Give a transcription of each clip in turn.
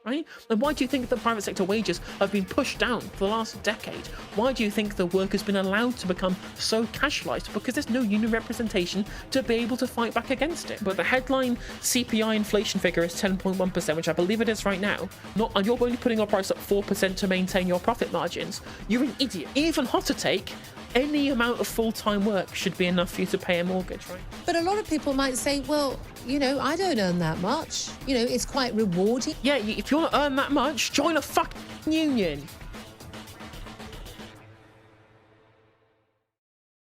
right? And why do you think the private sector wages have been pushed down for the last decade? Why do you think the work has been allowed to become so casualised? Because there's no union representation to be able to fight back against it. But the headline CPI inflation figure is 10.1%, which I believe it is right now. And you're only putting your price up 4% to maintain your profit margins. You're an idiot. Even hotter take, any amount of full-time work should be enough for you to pay a mortgage, right? But a lot of people might say, well, you know, I don't earn that much. You know, it's quite rewarding. Yeah, if you want to earn that much, join a fucking union.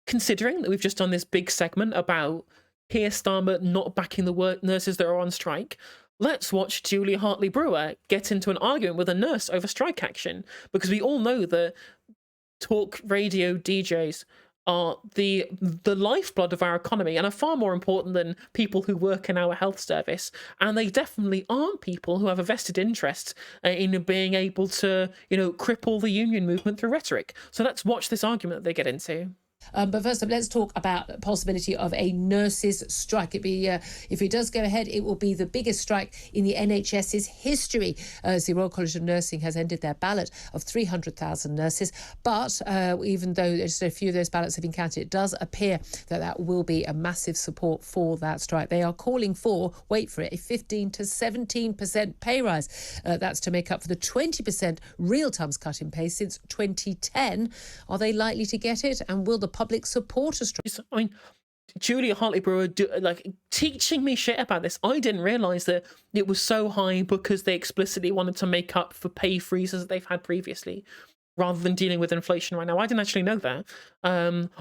Considering that we've just done this big segment about Keir Starmer not backing the nurses that are on strike, let's watch Julia Hartley-Brewer get into an argument with a nurse over strike action, because we all know that talk radio DJs are the lifeblood of our economy and are far more important than people who work in our health service. And they definitely aren't people who have a vested interest in being able to, you know, cripple the union movement through rhetoric. So let's watch this argument that they get into. But first up, let's talk about the possibility of a nurses' strike. If it does go ahead, it will be the biggest strike in the NHS's history, as the Royal College of Nursing has ended their ballot of 300,000 nurses. But even though just a few of those ballots have been counted, it does appear that that will be a massive support for that strike. They are calling for, wait for it, a 15 to 17% pay rise. That's to make up for the 20% real terms cut in pay since 2010. Are they likely to get it? And will the public support a strike? I mean, Julia Hartley-Brewer teaching me shit about this. I didn't realise that it was so high because they explicitly wanted to make up for pay freezes that they've had previously, rather than dealing with inflation right now. I didn't actually know that.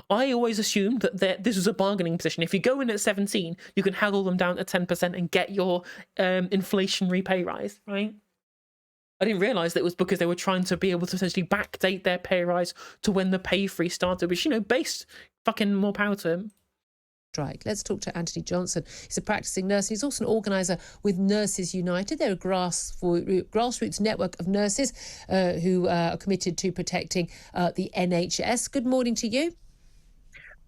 I always assumed that this was a bargaining position. If you go in at 17, you can haggle them down to 10% and get your inflationary pay rise, right? I didn't realise that it was because they were trying to be able to essentially backdate their pay rise to when the pay freeze started, which, you know, based fucking more power to him. Strike. Let's talk to Anthony Johnson. He's a practicing nurse. He's also an organiser with Nurses United. They're a grassroots network of nurses who are committed to protecting the NHS. Good morning to you.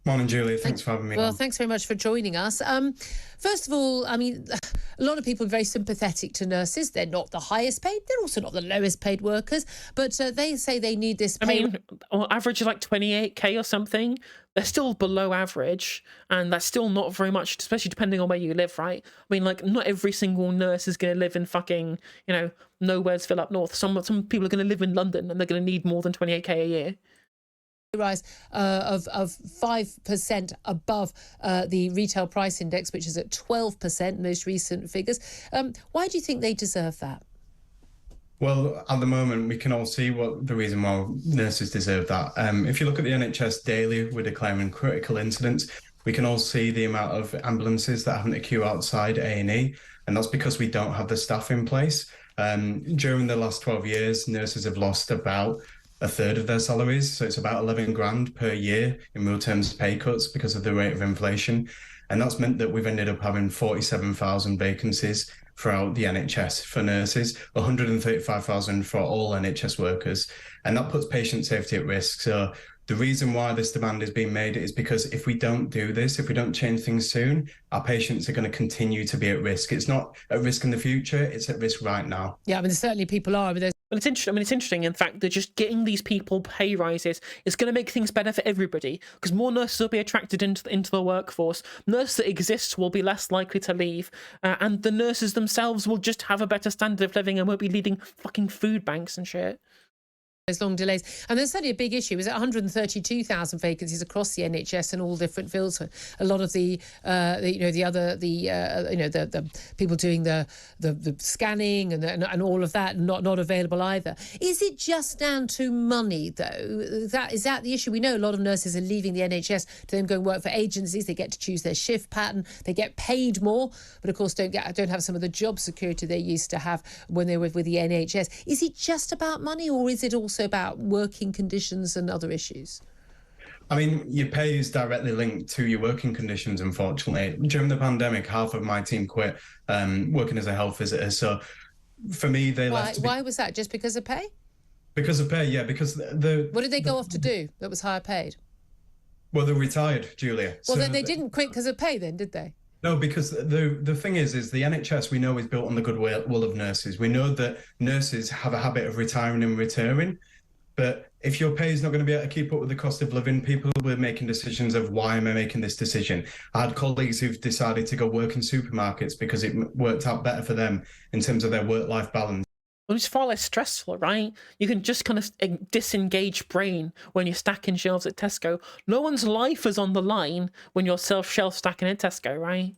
Morning, Julia. Thanks for having me. Well, thanks very much for joining us. First of all, I mean, a lot of people are very sympathetic to nurses. They're not the highest paid. They're also not the lowest paid workers. But they say they need this pay. I mean, on average is like 28k or something. They're still below average, and that's still not very much, especially depending on where you live, right? I mean, like, not every single nurse is going to live in fucking, you know, nowheresville up north. Some people are going to live in London, and they're going to need more than 28k a year. Rise of 5% above the retail price index, which is at 12% in most recent figures. Why do you think they deserve that? Well, at the moment, we can all see what the reason why nurses deserve that. If you look at the NHS daily, we're declaring critical incidents. We can all see the amount of ambulances that are having to queue outside A&E, and that's because we don't have the staff in place. During the last 12 years, nurses have lost about a third of their salaries. So it's about 11 grand per year in real terms pay cuts because of the rate of inflation. And that's meant that we've ended up having 47,000 vacancies throughout the NHS for nurses, 135,000 for all NHS workers. And that puts patient safety at risk. So the reason why this demand is being made is because if we don't do this, if we don't change things soon, our patients are going to continue to be at risk. It's not at risk in the future, it's at risk right now. Yeah, I mean, certainly people are. But well, it's interesting. I mean, it's interesting, in fact, that just getting these people pay rises is going to make things better for everybody, because more nurses will be attracted into the workforce. Nurses that exist will be less likely to leave, and the nurses themselves will just have a better standard of living and won't be leading fucking food banks and shit. Those long delays, and there's certainly a big issue. Is it 132,000 vacancies across the NHS in all different fields? A lot of the people doing the scanning and all of that not available either. Is it just down to money though? Is that the issue? We know a lot of nurses are leaving the NHS to then go and work for agencies. They get to choose their shift pattern. They get paid more, but of course don't have some of the job security they used to have when they were with the NHS. Is it just about money, or is it also about working conditions and other issues? I mean, your pay is directly linked to your working conditions, unfortunately. During the pandemic, half of my team quit working as a health visitor. So for me, they left. Why was that? Just because of pay? Because of pay, yeah. Because what did they go off to do that was higher paid? Well, they retired, Julia. Well, then they didn't quit because of pay then, did they? No, because the thing is the NHS we know is built on the goodwill of nurses. We know that nurses have a habit of retiring and returning. But if your pay is not going to be able to keep up with the cost of living, people were making decisions of why am I making this decision? I had colleagues who've decided to go work in supermarkets because it worked out better for them in terms of their work-life balance. Well, it's far less stressful, right? You can just kind of disengage brain when you're stacking shelves at Tesco. No one's life is on the line when you're shelf stacking at Tesco, right?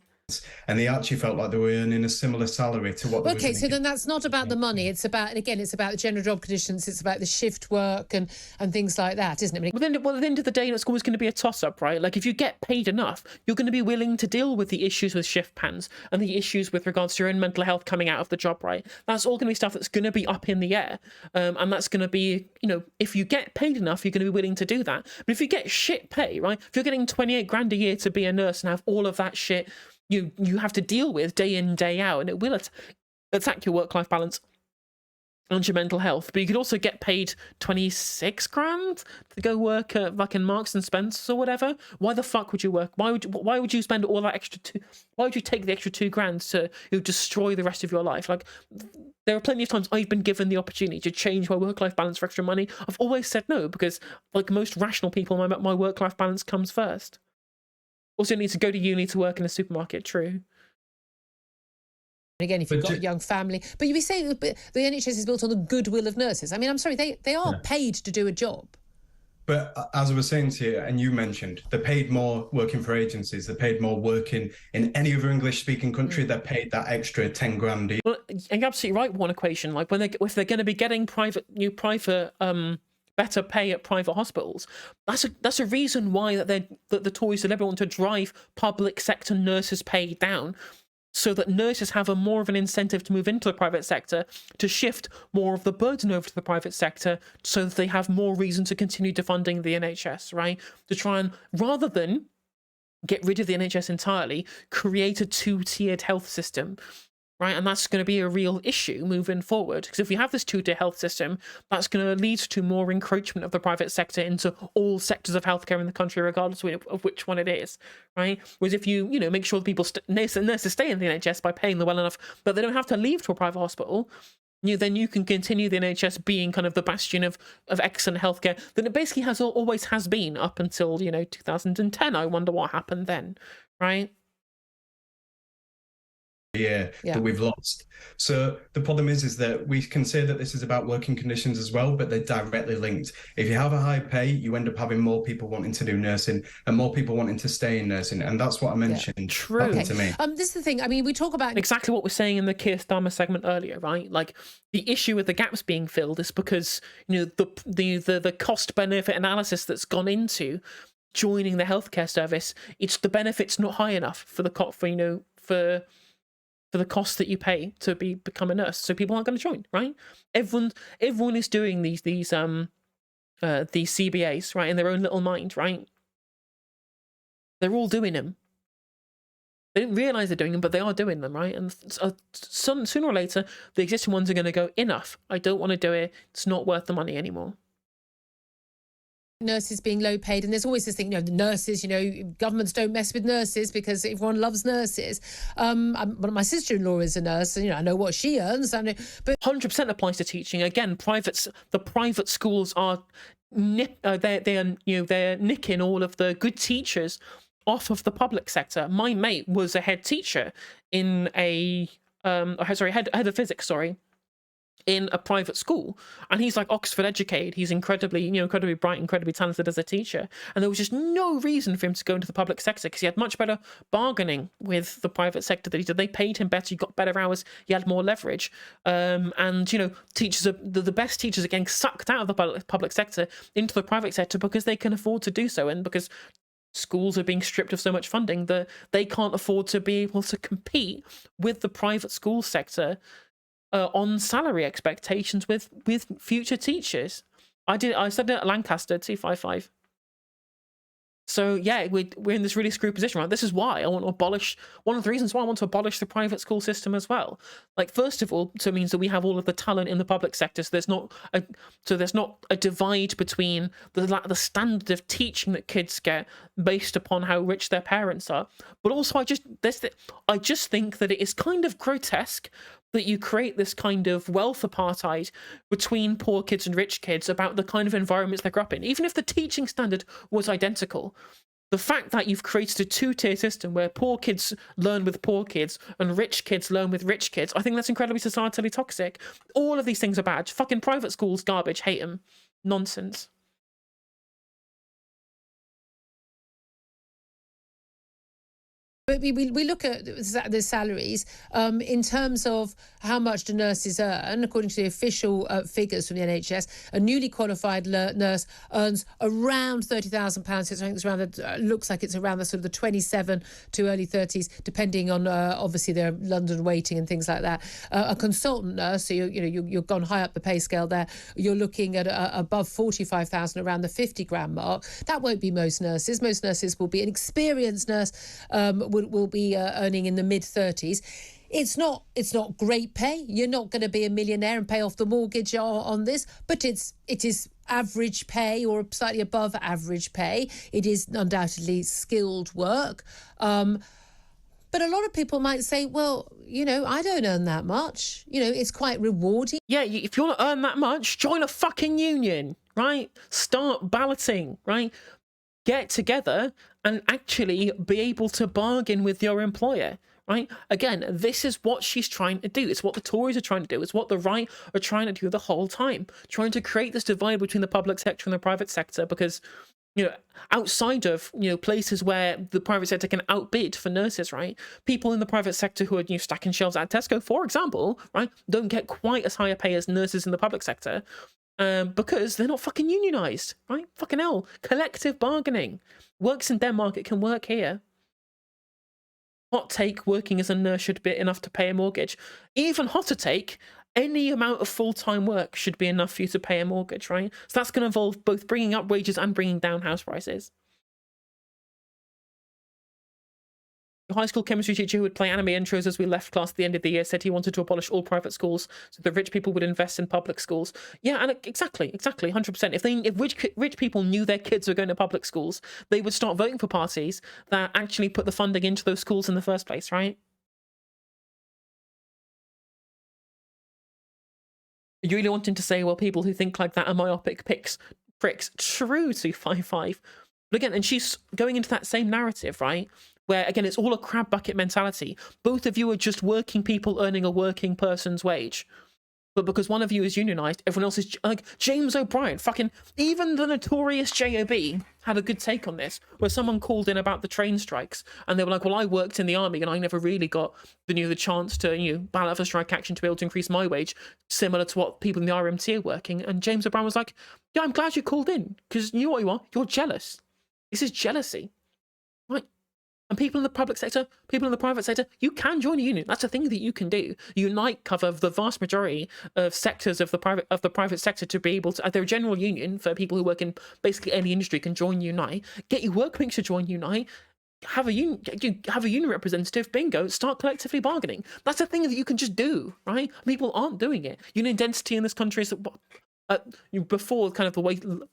And they actually felt like they were earning a similar salary to what they were Okay, going so to get. then that's not about the money. It's about, and again, it's about the general job conditions. It's about the shift work and things like that, isn't it? I mean, Well, at the end of the day, it's always going to be a toss-up, right? Like, if you get paid enough, you're going to be willing to deal with the issues with shift patterns and the issues with regards to your own mental health coming out of the job, right? That's all going to be stuff that's going to be up in the air. And that's going to be, you know, if you get paid enough, you're going to be willing to do that. But if you get shit pay, right? If you're getting 28 grand a year to be a nurse and have all of that shit you have to deal with day in, day out, and it will attack your work-life balance and your mental health. But you could also get paid 26 grand to go work at fucking Marks and Spencer's or whatever. Why the fuck would you work? Why would you spend all that extra why would you take the extra 2 grand to destroy the rest of your life? Like, there are plenty of times I've been given the opportunity to change my work-life balance for extra money. I've always said no, because like most rational people, my work-life balance comes first. Also, you need to go to uni to work in a supermarket, true. Again, if you've got a young family. But you say the NHS is built on the goodwill of nurses. I mean, I'm sorry, they are paid to do a job. But as I was saying to you, and you mentioned, they're paid more working for agencies. They're paid more working in any other English-speaking country. They're paid that extra 10 grand. Well, you're absolutely right. One equation, like if they're going to be getting better pay at private hospitals, that's a reason why that the Tories deliberately want to drive public sector nurses' pay down, so that nurses have more of an incentive to move into the private sector, to shift more of the burden over to the private sector, so that they have more reason to continue defunding the NHS, right? To try and, rather than get rid of the NHS entirely, create a two-tiered health system. Right, and that's going to be a real issue moving forward, because if we have this two-tier health system, that's going to lead to more encroachment of the private sector into all sectors of healthcare in the country, regardless of which one it is. Right, whereas if you make sure people nurses stay in the NHS by paying them well enough, but they don't have to leave to a private hospital, then you can continue the NHS being kind of the bastion of excellent healthcare that it basically always has been up until 2010. I wonder what happened then, right? That we've lost. So the problem is that we can say that this is about working conditions as well, but they're directly linked. If you have a high pay, you end up having more people wanting to do nursing and more people wanting to stay in nursing, and that's what I mentioned. True. Okay. To me. This is the thing. I mean, we talk about exactly what we're saying in the Keir Starmer segment earlier, right? Like, the issue with the gaps being filled is because the cost benefit analysis that's gone into joining the healthcare service, it's the benefit's not high enough for the the cost that you pay to become a nurse, so people aren't going to join, right? Everyone is doing these CBAs, right, in their own little mind, right? They're all doing them. They didn't realize they're doing them, but they are doing them, right? And sooner or later, the existing ones are going to go, enough. I don't want to do it. It's not worth the money anymore. Nurses being low paid, and there's always this thing, the nurses, governments don't mess with nurses because everyone loves nurses. My sister-in-law is a nurse, and I know what she earns. But 100% applies to teaching. Again, the private schools are they're nicking all of the good teachers off of the public sector. My mate was a head teacher in head of physics, in a private school, and he's like Oxford educated. He's incredibly bright, incredibly talented as a teacher, and there was just no reason for him to go into the public sector because he had much better bargaining with the private sector that he did. They paid him better, he got better hours, he had more leverage, and teachers are the best teachers are getting sucked out of the public sector into the private sector because they can afford to do so, and because schools are being stripped of so much funding that they can't afford to be able to compete with the private school sector on salary expectations with future teachers. I said it at Lancaster 255. So yeah, we're in this really screwed position, right? This is why I want to abolish, one of the reasons why I want to abolish the private school system as well. Like, first of all, so it means that we have all of the talent in the public sector, so there's not a divide between the standard of teaching that kids get based upon how rich their parents are. But also, I just think that it is kind of grotesque that you create this kind of wealth apartheid between poor kids and rich kids about the kind of environments they grow up in. Even if the teaching standard was identical, the fact that you've created a two-tier system where poor kids learn with poor kids and rich kids learn with rich kids, I think that's incredibly societally toxic. All of these things are bad. Fucking private schools, garbage, hate them. Nonsense. But we look at the salaries in terms of how much do nurses earn. According to the official figures from the NHS, a newly qualified nurse earns around £30,000. I think it's around looks like it's around the sort of the 27 to early 30s, depending on obviously their London waiting and things like that. A consultant nurse, so you've gone high up the pay scale there. You're looking at above 45,000, around the 50 grand mark. That won't be most nurses. Most nurses will be an experienced nurse. Will be earning in the mid-30s. It's not great pay. You're not going to be a millionaire and pay off the mortgage on this, but it is average pay or slightly above average pay. It is undoubtedly skilled work. But a lot of people might say, well, I don't earn that much. It's quite rewarding. Yeah, if you want to earn that much, join a fucking union, right? Start balloting, right? Get together and actually be able to bargain with your employer, right? Again, this is what she's trying to do. It's what the Tories are trying to do. It's what the right are trying to do the whole time, trying to create this divide between the public sector and the private sector, because outside of places where the private sector can outbid for nurses, right? People in the private sector who are stacking shelves at Tesco, for example, right, don't get quite as high a pay as nurses in the public sector. Because they're not fucking unionized, right? Fucking hell. Collective bargaining. Works in Denmark, it can work here. Hot take, working as a nurse should be enough to pay a mortgage. Even hotter take, any amount of full-time work should be enough for you to pay a mortgage, right? So that's going to involve both bringing up wages and bringing down house prices. A high school chemistry teacher who would play anime intros as we left class at the end of the year said he wanted to abolish all private schools so that rich people would invest in public schools. Yeah, and exactly, 100%. If rich people knew their kids were going to public schools, they would start voting for parties that actually put the funding into those schools in the first place, right? You really wanting to say, well, people who think like that are myopic pricks. True, 255. But again, and she's going into that same narrative, right? Where, again, it's all a crab bucket mentality. Both of you are just working people earning a working person's wage. But because one of you is unionized, everyone else is like James O'Brien. Fucking even the notorious JOB had a good take on this, where someone called in about the train strikes, and they were like, "Well, I worked in the army, and I never really got the chance to ballot for strike action to be able to increase my wage, similar to what people in the RMT are working." And James O'Brien was like, "Yeah, I'm glad you called in, because you know what you are? You're jealous. This is jealousy, right?" And people in the public sector, people in the private sector, you can join a union. That's a thing that you can do. Unite cover the vast majority of sectors of the private sector to be able to. They're a general union for people who work in basically any industry can join Unite. Get your workmates to join Unite. Have a union representative. Bingo. Start collectively bargaining. That's a thing that you can just do, right? People aren't doing it. Union density in this country is before kind of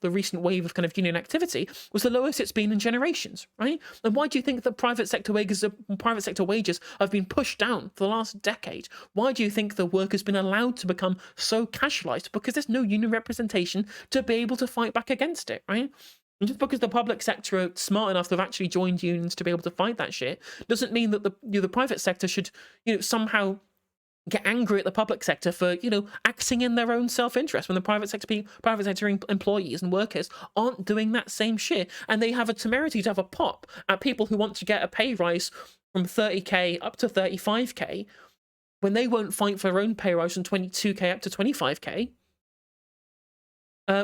the recent wave of kind of union activity was the lowest it's been in generations, right? And why do you think that private sector wages have been pushed down for the last decade? Why do you think the work has been allowed to become so casualized? Because there's no union representation to be able to fight back against it, right? And just because the public sector are smart enough to have actually joined unions to be able to fight that shit doesn't mean that the private sector should somehow get angry at the public sector for acting in their own self-interest when the private sector employees and workers aren't doing that same shit, and they have a temerity to have a pop at people who want to get a pay rise from 30k up to 35k when they won't fight for their own pay rise from 22k up to 25k,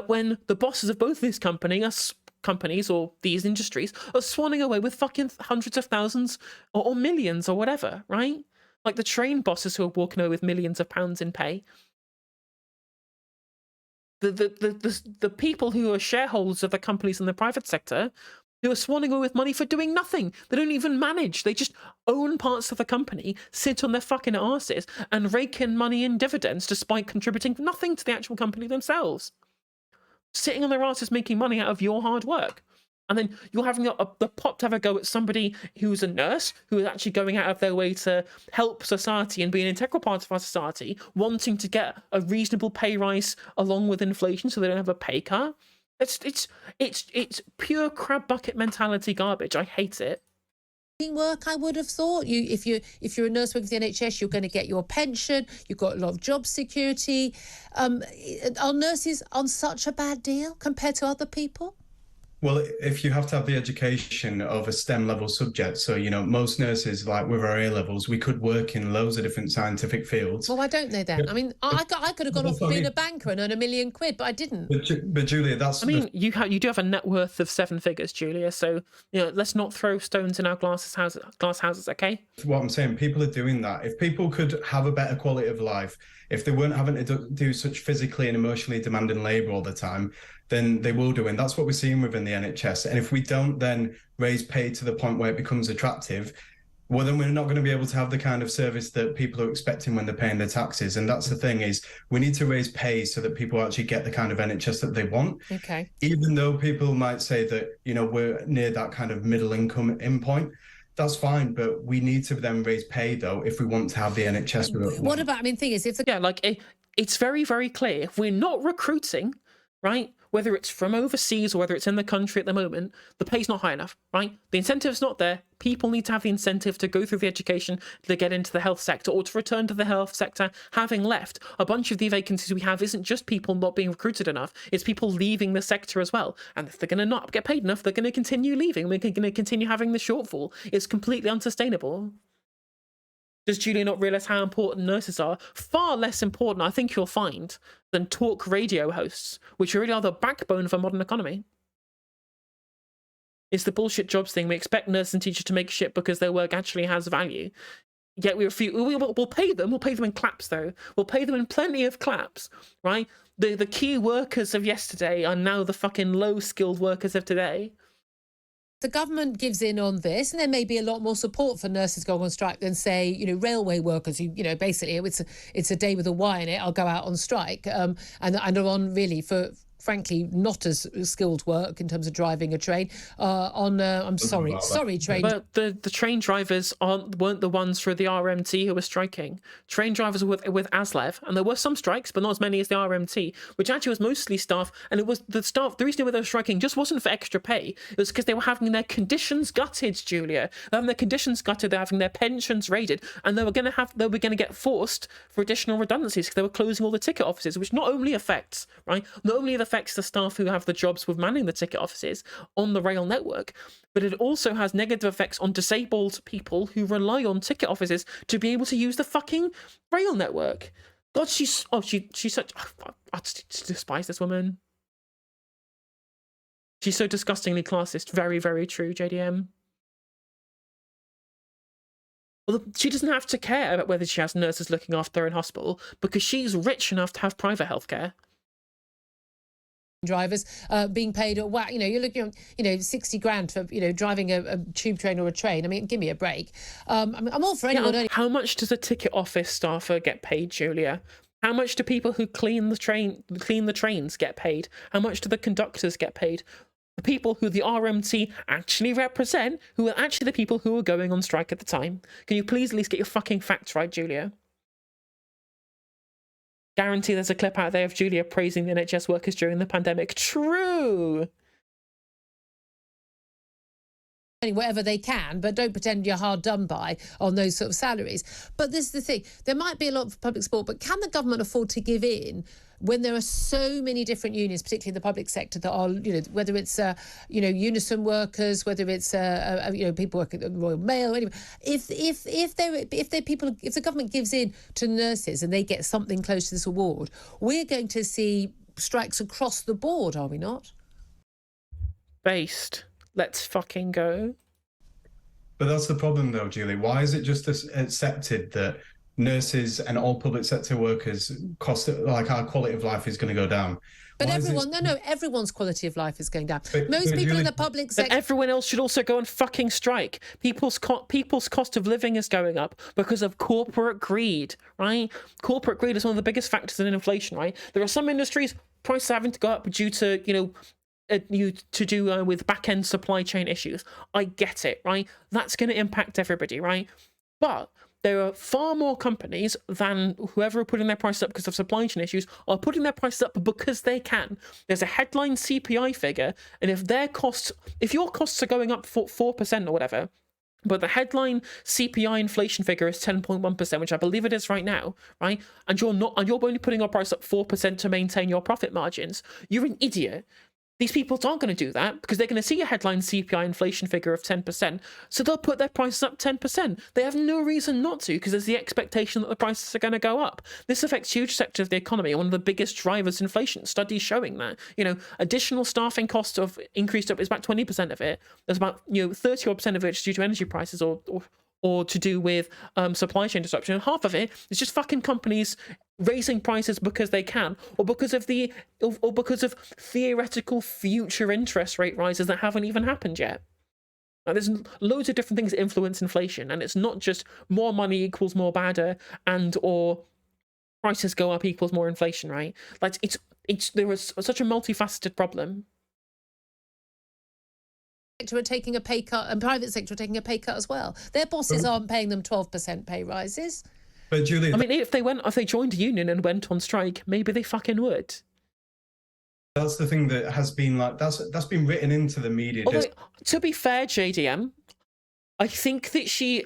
when the bosses of both these companies or these industries are swanning away with fucking hundreds of thousands or millions or whatever, right? Like the train bosses who are walking away with millions of pounds in pay. The people who are shareholders of the companies in the private sector who are swanning away with money for doing nothing. They don't even manage. They just own parts of the company, sit on their fucking asses, and rake in money in dividends despite contributing nothing to the actual company themselves. Sitting on their asses making money out of your hard work. And then you're having the pop to have a go at somebody who's a nurse, who is actually going out of their way to help society and be an integral part of our society, wanting to get a reasonable pay rise along with inflation so they don't have a pay cut. It's pure crab bucket mentality garbage. I hate it. Work, I would have thought. If you're a nurse working for the NHS, you're going to get your pension. You've got a lot of job security. Are nurses on such a bad deal compared to other people? Well, if you have to have the education of a STEM level subject, so, most nurses, like with our A levels, we could work in loads of different scientific fields. Well, why don't they then? I mean, I could have gone off being a banker and earn $1 million, but I didn't. But Julia, that's... I mean, you do have a net worth of 7 figures, Julia, so, let's not throw stones in our glass houses, okay? What I'm saying, people are doing that. If people could have a better quality of life, if they weren't having to do such physically and emotionally demanding labour all the time, then they will do. And that's what we're seeing within the NHS. And if we don't then raise pay to the point where it becomes attractive, well, then we're not going to be able to have the kind of service that people are expecting when they're paying their taxes. And that's the thing, is we need to raise pay so that people actually get the kind of NHS that they want. Okay. Even though people might say that, we're near that kind of middle income endpoint, that's fine, but we need to then raise pay, though, if we want to have the NHS. What about, thing is, if it's very, very clear. If we're not recruiting, right, whether it's from overseas or whether it's in the country at the moment, the pay's not high enough, right? The incentive's not there. People need to have the incentive to go through the education to get into the health sector or to return to the health sector having left. A bunch of the vacancies we have isn't just people not being recruited enough, it's people leaving the sector as well. And if they're going to not get paid enough, they're going to continue leaving. We're going to continue having the shortfall. It's completely unsustainable. Does Julia not realise how important nurses are? Far less important, I think you'll find, than talk radio hosts, which really are the backbone of a modern economy. It's the bullshit jobs thing. We expect nurses and teachers to make shit because their work actually has value. Yet we refuse. We'll pay them. We'll pay them in claps, though. We'll pay them in plenty of claps, right? The key workers of yesterday are now the fucking low-skilled workers of today. The government gives in on this, and there may be a lot more support for nurses going on strike than, say, railway workers who, basically it's a day with a Y in it. I'll go out on strike, and are on really for, frankly, not as skilled work in terms of driving a train. I'm sorry, train. But the train drivers weren't the ones for the RMT who were striking. Train drivers were with ASLEV, and there were some strikes, but not as many as the RMT, which actually was mostly staff. And it was the staff. The reason they were striking just wasn't for extra pay. It was because they were having their conditions gutted, Julia. They're having their conditions gutted. They're having their pensions raided, and they were going to get forced for additional redundancies because they were closing all the ticket offices, which not only affects the staff who have the jobs with manning the ticket offices on the rail network, but it also has negative effects on disabled people who rely on ticket offices to be able to use the fucking rail network. God, she's such... I despise this woman. She's so disgustingly classist. Very, very true, JDM. Well, she doesn't have to care about whether she has nurses looking after her in hospital because she's rich enough to have private healthcare. Drivers being paid at whack, you're looking at 60 grand for driving a tube train or a train. Give me a break. I'm all for anyone. How much does a ticket office staffer get paid, Julia? How much do people who clean the trains get paid? How much do the conductors get paid? The people who the RMT actually represent, who are actually the people who were going on strike at the time. Can you please at least get your fucking facts right, Julia? Guarantee there's a clip out there of Julia praising the NHS workers during the pandemic. True! Whatever they can, but don't pretend you're hard done by on those sort of salaries. But this is the thing. There might be a lot of public support, but can the government afford to give in when there are so many different unions, particularly in the public sector, that are, whether it's, unison workers, whether it's, people working at the Royal Mail, anyway. If the government gives in to nurses and they get something close to this award, we're going to see strikes across the board, are we not? Based. Let's fucking go. But that's the problem, though, Julie. Why is it just accepted that nurses and all public sector workers cost, like our quality of life is going to go down. But everyone's quality of life is going down. But Most people Julie, in the public Then sector. everyone else should also go on fucking strike. People's cost of living is going up because of corporate greed, right? Corporate greed is one of the biggest factors in inflation, right? There are some industries prices having to go up due to with back end supply chain issues. I get it, right? That's going to impact everybody, right? But there are far more companies than whoever are putting their prices up because of supply chain issues are putting their prices up because they can. There's a headline CPI figure, and if your costs are going up 4% or whatever, but the headline CPI inflation figure is 10.1%, which I believe it is right now, right? And you're only putting your price up 4% to maintain your profit margins. You're an idiot. These people aren't going to do that because they're going to see a headline CPI inflation figure of 10%, so they'll put their prices up 10%. They have no reason not to because there's the expectation that the prices are going to go up. This affects huge sectors of the economy, one of the biggest drivers of inflation. Studies showing that, additional staffing costs of increased up is about 20% of it. There's about 30% of it is due to energy prices or to do with supply chain disruption, and half of it is just fucking companies raising prices because they can, or because of theoretical future interest rate rises that haven't even happened yet. Now, there's loads of different things that influence inflation, and it's not just more money equals more badder or prices go up equals more inflation, right? Like there was such a multifaceted problem. Sector are taking a pay cut, and private sector are taking a pay cut as well. Their bosses aren't paying them 12% pay rises. But Julie, I mean, if they joined a union and went on strike, maybe they fucking would. that's the thing that has been that's been written into the media. Although, to be fair, JDM, I think that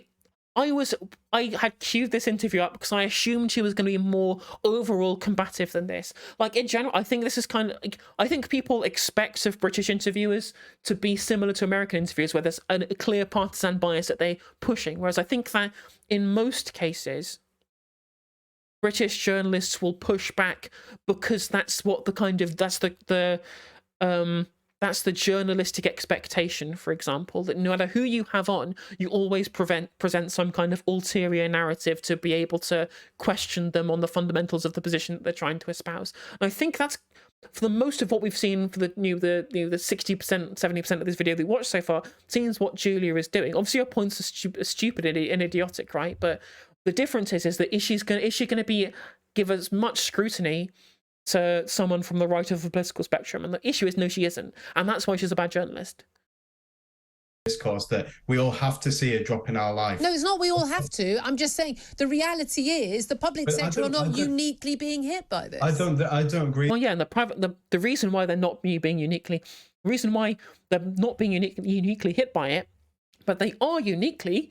I had queued this interview up because I assumed she was going to be more overall combative than this. Like, in general, I think this is I think people expect of British interviewers to be similar to American interviewers, where there's a clear partisan bias that they're pushing. Whereas I think that in most cases, British journalists will push back because that's what that's the journalistic expectation, for example, that no matter who you have on, you always present some kind of ulterior narrative to be able to question them on the fundamentals of the position that they're trying to espouse. And I think that's, for the most of what we've seen for the 60%, 70% of this video that we watched so far, seems what Julia is doing. Obviously, your points are stupid and idiotic, right? But the difference is that is she going to give as much scrutiny to someone from the right of the political spectrum? And the issue is, no, she isn't, and that's why she's a bad journalist. Discourse that we all have to see a drop in our life. No, it's not we all have to. I'm just saying the reality is the public sector are not uniquely being hit by this. I don't agree. Well, yeah, and the reason why they're not being uniquely uniquely hit by it, but they are uniquely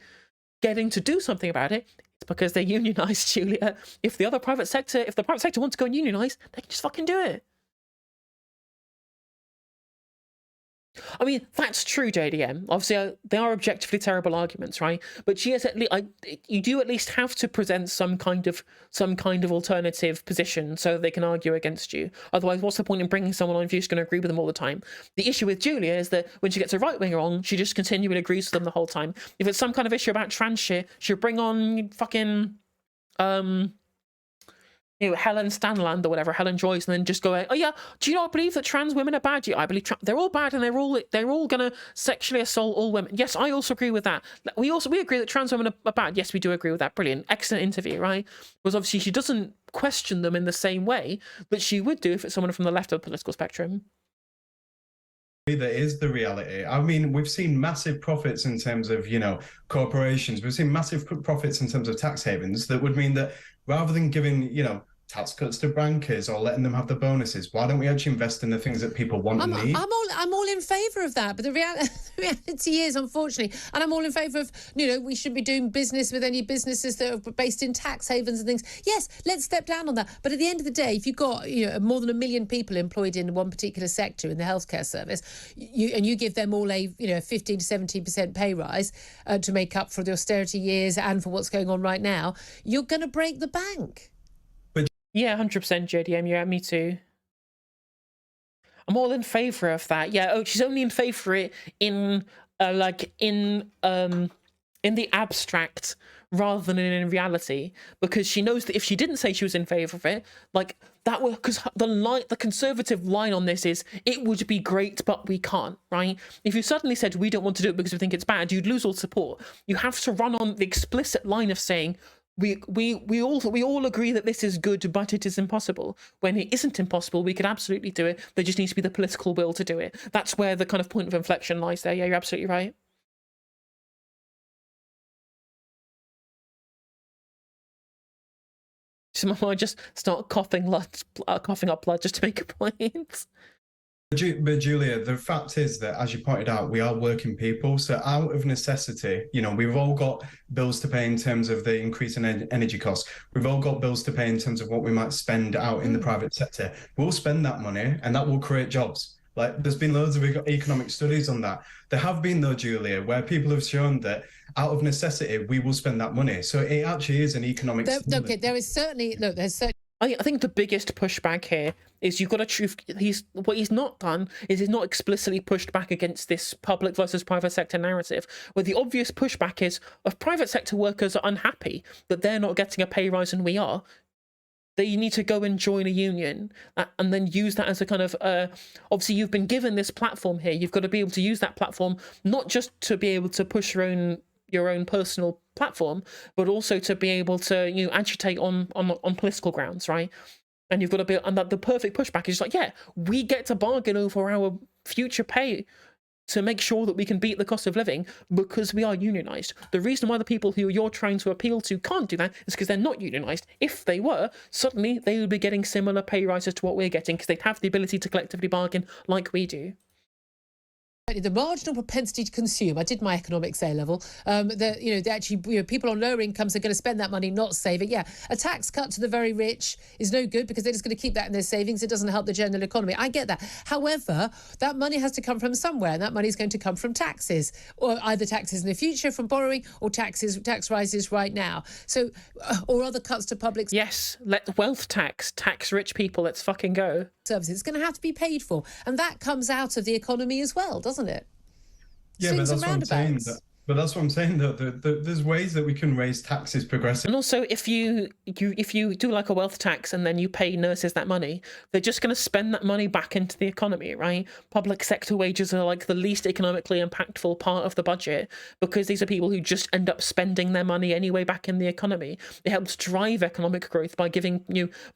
getting to do something about it, it's because they're unionized, Julia. If the private sector wants to go and unionize, they can just fucking do it. I mean, that's true, JDM. Obviously, they are objectively terrible arguments, right? But she has you do at least have to present some kind of alternative position so they can argue against you. Otherwise, what's the point in bringing someone on if you're just going to agree with them all the time? The issue with Julia is that when she gets a right wing wrong, she just continually agrees with them the whole time. If it's some kind of issue about trans shit, she'll bring on fucking Helen Stanland or whatever, Helen Joyce, and then just go, oh yeah, do you not believe that trans women are bad? Yeah, I believe they're all bad, and they're all gonna sexually assault all women. Yes, I also agree with that. We agree that trans women are bad. Yes, we do agree with that. Brilliant, excellent interview, right? Because obviously she doesn't question them in the same way that she would do if it's someone from the left of the political spectrum. That is the reality. I mean, we've seen massive profits in terms of, corporations. We've seen massive profits in terms of tax havens. That would mean that rather than giving, tax cuts to bankers or letting them have the bonuses, why don't we actually invest in the things that people want and need? I'm all in favour of that, but the reality is, unfortunately, and I'm all in favour of, we should be doing business with any businesses that are based in tax havens and things. Yes, let's step down on that. But at the end of the day, if you've got more than 1 million people employed in one particular sector in the healthcare service, you give them all a 15 to 17% pay rise to make up for the austerity years and for what's going on right now, you're going to break the bank. Yeah, 100%, JDM. Yeah, me too. I'm all in favour of that. Yeah. She's only in favour of it in the abstract, rather than in reality, because she knows that if she didn't say she was in favor of it, like that would, because the conservative line on this is it would be great but we can't, right? If you suddenly said we don't want to do it because we think it's bad, you'd lose all support. You have to run on the explicit line of saying we all agree that this is good, but it is impossible. When it isn't impossible, we could absolutely do it. There just needs to be the political will to do it. That's where the kind of point of inflection lies there. Yeah, you're absolutely right. So I just start coughing up blood just to make a point. But Julia, the fact is that, as you pointed out, we are working people. So out of necessity, we've all got bills to pay in terms of the increase in energy costs. We've all got bills to pay in terms of what we might spend out in the private sector. We'll spend that money and that will create jobs. Like, there's been loads of economic studies on that. There have been, though, Julia, where people have shown that out of necessity, we will spend that money. So it actually is an economic Okay, there is certainly, look, there's certainly... I think the biggest pushback here is you've got to truth. What he's not done is he's not explicitly pushed back against this public versus private sector narrative, where the obvious pushback is if private sector workers are unhappy that they're not getting a pay rise and we are, they need to go and join a union and then use that as a kind of obviously you've been given this platform here. You've got to be able to use that platform not just to be able to push your own personal platform, but also to be able to agitate on political grounds, right? And you've got to be, and that the perfect pushback is like, yeah, we get to bargain over our future pay to make sure that we can beat the cost of living because we are unionized. The reason why the people who you're trying to appeal to can't do that is because they're not unionized. If they were, suddenly they would be getting similar pay rises to what we're getting because they'd have the ability to collectively bargain like we do. The marginal propensity to consume. I did my economics A level. People on lower incomes are going to spend that money, not save it. Yeah, a tax cut to the very rich is no good because they're just going to keep that in their savings. It doesn't help the general economy. I get that. However, that money has to come from somewhere, and that money is going to come from taxes, or either taxes in the future from borrowing, or tax rises right now. So, or other cuts to public. Yes, let wealth tax rich people. Let's fucking go. Services. It's going to have to be paid for, and that comes out of the economy as well, doesn't it? Yeah, but that's what I'm saying. But that's what I'm saying, though. There's ways that we can raise taxes progressively. And also, if you do like a wealth tax and then you pay nurses that money, they're just going to spend that money back into the economy, right? Public sector wages are like the least economically impactful part of the budget because these are people who just end up spending their money anyway back in the economy. It helps drive economic growth by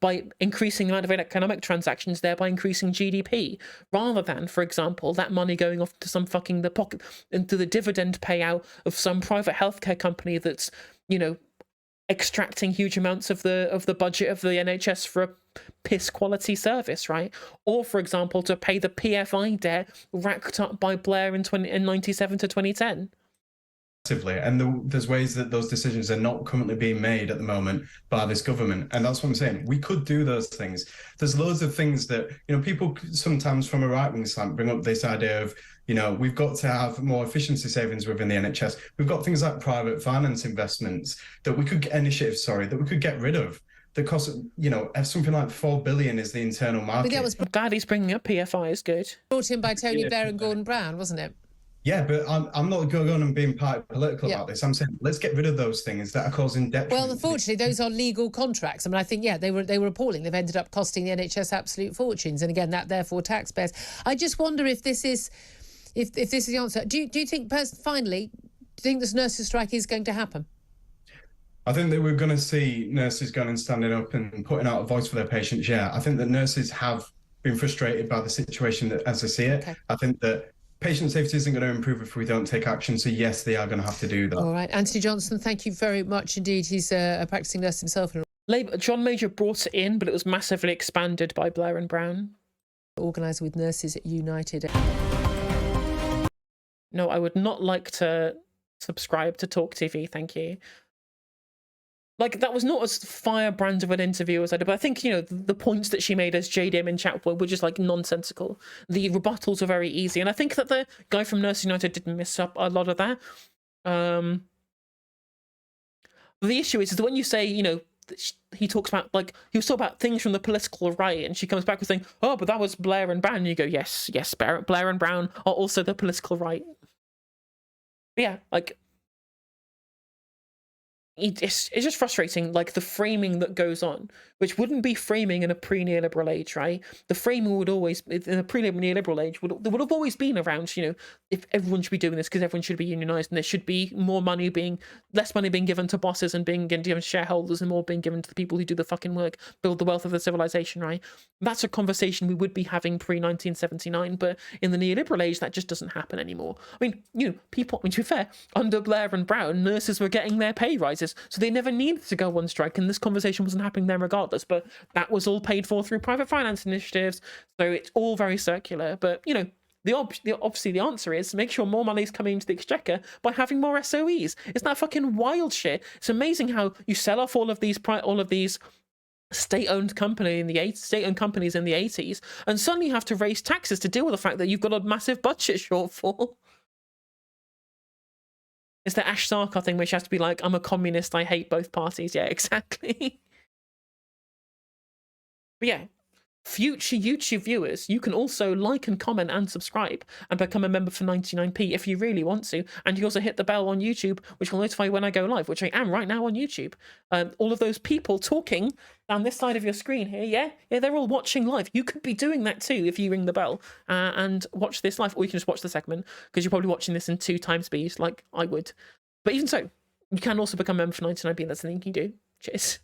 by increasing the amount of economic transactions, thereby increasing GDP, rather than, for example, that money going off to some fucking into the dividend payout of some private healthcare company that's extracting huge amounts of the budget of the NHS for a piss quality service, right? Or, for example, to pay the PFI debt racked up by Blair in 97 to 2010. And there's ways that those decisions are not currently being made at the moment by this government. And that's what I'm saying. We could do those things. There's loads of things that, people sometimes from a right-wing slant bring up this idea of, we've got to have more efficiency savings within the NHS. We've got things like private finance investments that we could get rid of. The cost, something like 4 billion is the internal market. But that was Daddy's bringing up PFI is good. Brought in by Tony Blair and Gordon Brown, wasn't it? Yeah, but I'm not going on and being political about this. I'm saying let's get rid of those things that are causing debt. Well, unfortunately, those are legal contracts. I mean, I think, they were appalling. They've ended up costing the NHS absolute fortunes. And again, that therefore taxpayers. I just wonder if this is the answer. Do you think, finally, do you think this nurses' strike is going to happen? I think that we're going to see nurses going and standing up and putting out a voice for their patients. Yeah, I think that nurses have been frustrated by the situation as they see it. Okay. I think that patient safety isn't going to improve if we don't take action. So, yes, they are going to have to do that. All right. Anthony Johnson, thank you very much indeed. He's a practicing nurse himself. John Major brought it in, but it was massively expanded by Blair and Brown. Organiser with Nurses United. No, I would not like to subscribe to Talk TV, thank you. Like, that was not as firebrand of an interview as I did, but I think, the points that she made as JDM in chat were just, nonsensical. The rebuttals were very easy, and I think that the guy from Nurse United didn't miss up a lot of that. The issue is that when you say, he talks about, he was talking about things from the political right, and she comes back with saying, oh, but that was Blair and Brown, and you go, yes, Blair and Brown are also the political right. But yeah, it's just frustrating, like the framing that goes on, which wouldn't be framing in a pre-neoliberal age, right? The framing would always, in a pre-neoliberal age, there would have always been around, if everyone should be doing this because everyone should be unionized, and there should be less money being given to bosses and being given to shareholders, and more being given to the people who do the fucking work, build the wealth of the civilization, right? That's a conversation we would be having pre-1979, but in the neoliberal age, that just doesn't happen anymore. I mean, to be fair, under Blair and Brown, nurses were getting their pay rises, so they never needed to go on strike, and this conversation wasn't happening then regardless, but that was all paid for through private finance initiatives, so it's all very circular. But obviously the answer is make sure more money is coming into the exchequer by having more SOEs. It's that fucking wild shit. It's amazing how you sell off all of these state-owned companies in the 80s, and suddenly you have to raise taxes to deal with the fact that you've got a massive budget shortfall. It's the Ash Sarkar thing, which has to be like, I'm a communist, I hate both parties. Yeah, exactly. But yeah, future YouTube viewers, you can also like and comment and subscribe and become a member for 99p if you really want to. And you also hit the bell on YouTube, which will notify you when I go live, which I am right now on YouTube. All of those people talking down this side of your screen here, yeah, they're all watching live. You could be doing that too if you ring the bell and watch this live, or you can just watch the segment because you're probably watching this in 2x speed like I would. But even so, you can also become a member for 99p. That's the thing you can do. Cheers.